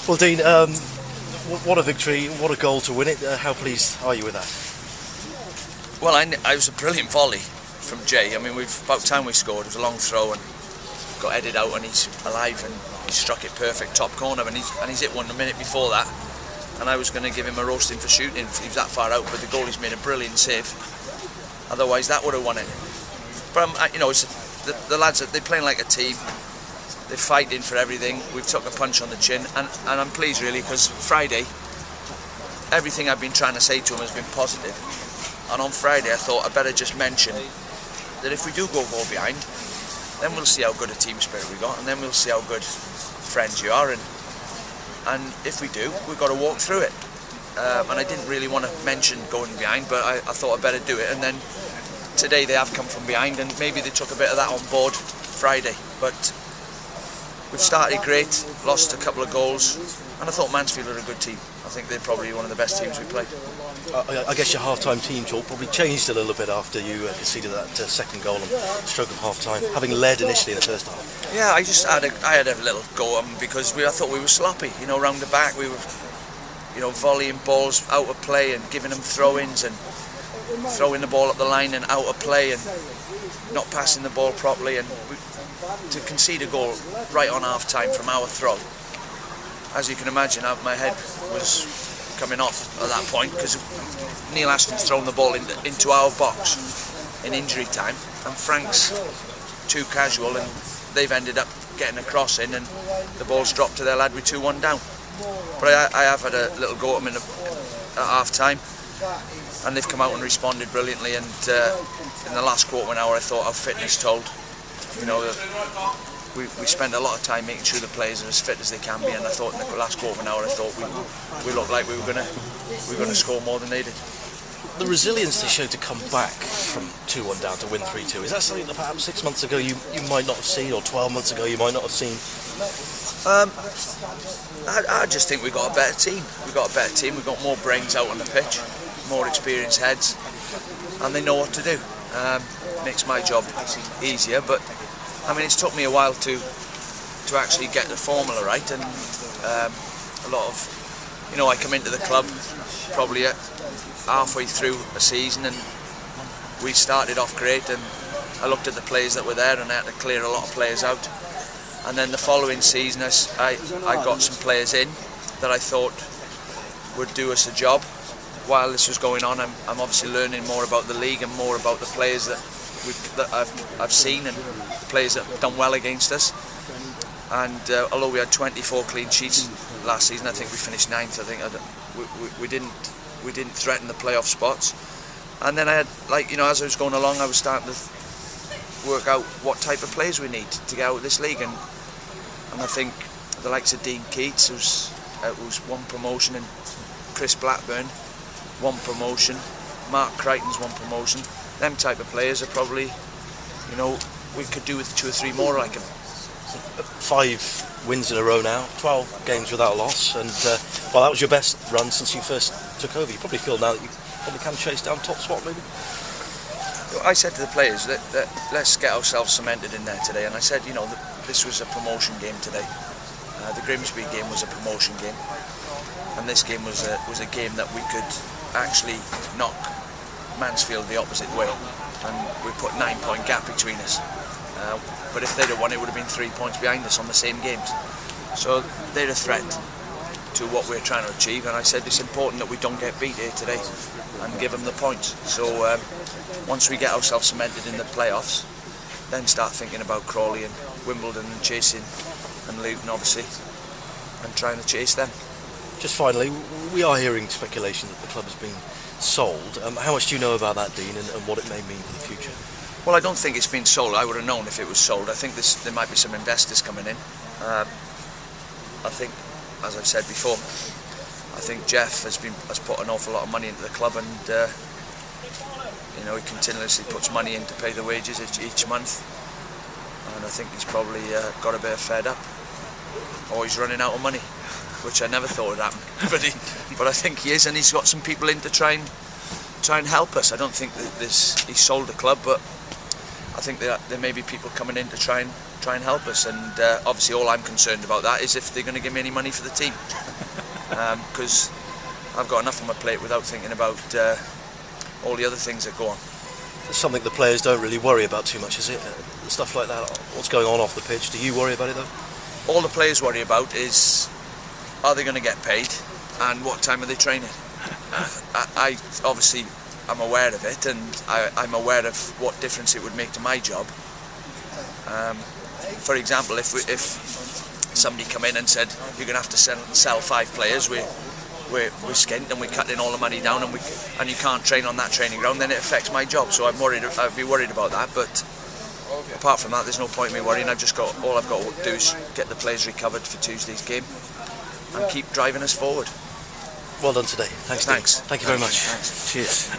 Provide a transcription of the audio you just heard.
Well, Dean, what a victory, what a goal to win it. How pleased are you with that? Well, I was a brilliant volley from Jay. I mean, about time we scored. It was a long throw and got headed out, and he's alive and he struck it perfect top corner, and he's hit one a minute before that. And I was going to give him a roasting for shooting if he was that far out, but the goalie's made a brilliant save. Otherwise, that would have won it. But you know, the lads, they're playing like a team. They're fighting for everything. We've took a punch on the chin, and I'm pleased really, because Friday, everything I've been trying to say to him has been positive. And on Friday, I thought I'd better just mention that if we do go behind, then we'll see how good a team spirit we got, and then we'll see how good friends you are. And if we do, we've got to walk through it. And I didn't really want to mention going behind, but I thought I'd better do it. And then today they have come from behind, and maybe they took a bit of that on board Friday. But we've started great, lost a couple of goals, and I thought Mansfield are a good team. I think they're probably one of the best teams we played. I guess your half-time team talk probably changed a little bit after you conceded that second goal on stroke of half-time, having led initially in the first half. Yeah, I had a little go on because I thought we were sloppy. You know, round the back we were, you know, volleying balls out of play and giving them throw-ins and throwing the ball up the line and out of play and not passing the ball properly, and to concede a goal right on half-time from our throw. As you can imagine, my head was coming off at that point, because Neil Ashton's thrown the ball into our box in injury time, and Frank's too casual, and they've ended up getting a cross in, and the ball's dropped to their lad with 2-1 down. But I have had a little go at them at half time, and they've come out and responded brilliantly. And in the last quarter of an hour, I thought our fitness told. You know, we spent a lot of time making sure the players are as fit as they can be, and I thought in the last quarter of an hour, I thought we looked like we were gonna score more than they did. The resilience they showed to come back from 2-1 down to win 3-2, is that something that perhaps 6 months ago you might not have seen, or 12 months ago you might not have seen? I just think we've got a better team. We've got a better team. We've got more brains out on the pitch, more experienced heads, and they know what to do. Makes my job easier, but I mean, it's took me a while to actually get the formula right, and a lot of, you know, I come into the club probably halfway through a season, and we started off great, and I looked at the players that were there, and I had to clear a lot of players out. And then the following season, I got some players in that I thought would do us a job. While this was going on, I'm obviously learning more about the league and more about the players that I've seen, and the players that have done well against us. And although we had 24 clean sheets last season, I think we finished 9th. I think we didn't threaten the playoff spots. And then I had, like, you know, as I was going along, I was starting to work out what type of players we need to get out of this league, and I think the likes of Dean Keats, who's one promotion, and Chris Blackburn, one promotion, Mark Crichton's one promotion. Them type of players are probably, you know, we could do with 2 or 3 more like him. 5 wins in a row now, 12 games without a loss, and well, that was your best run since you first took over. You probably feel now that you probably can chase down top spot, maybe? I said to the players that let's get ourselves cemented in there today, and I said, you know, this was a promotion game today. The Grimsby game was a promotion game, and this game was a game that we could actually knock Mansfield the opposite way, and we put 9-point gap between us. But if they'd have won, it would have been 3 points behind us on the same games. So they're a threat to what we're trying to achieve, and I said it's important that we don't get beat here today and give them the points. So once we get ourselves cemented in the playoffs, then start thinking about Crawley and Wimbledon and chasing, and Luton obviously, and trying to chase them. Just finally, we are hearing speculation that the club has been sold. How much do you know about that, Dean, and what it may mean for the future? Well, I don't think it's been sold. I would have known if it was sold. I think there might be some investors coming in. I think, as I've said before, I think Jeff has put an awful lot of money into the club, and you know, he continuously puts money in to pay the wages each month, and I think he's probably got a bit fed up, or he's running out of money, which I never thought would happen. but I think he is, and he's got some people in to try and help us. I don't think that he's sold the club, but I think there may be people coming in to try and try and help us. And obviously all I'm concerned about that is if they're going to give me any money for the team, because I've got enough on my plate without thinking about all the other things that go on. It's something the players don't really worry about too much, is it? Stuff like that, what's going on off the pitch. Do you worry about it though? All the players worry about is, are they going to get paid and what time are they training? I obviously am aware of it, and I'm aware of what difference it would make to my job. For example, if somebody come in and said you're going to have to sell 5 players, we're skint and we're cutting all the money down, and you can't train on that training ground, then it affects my job. So I'd be worried about that. But apart from that, there's no point in me worrying. All I've got to do is get the players recovered for Tuesday's game and keep driving us forward. Well done today. Thanks. Thanks. Thank you very much. Thanks. Cheers.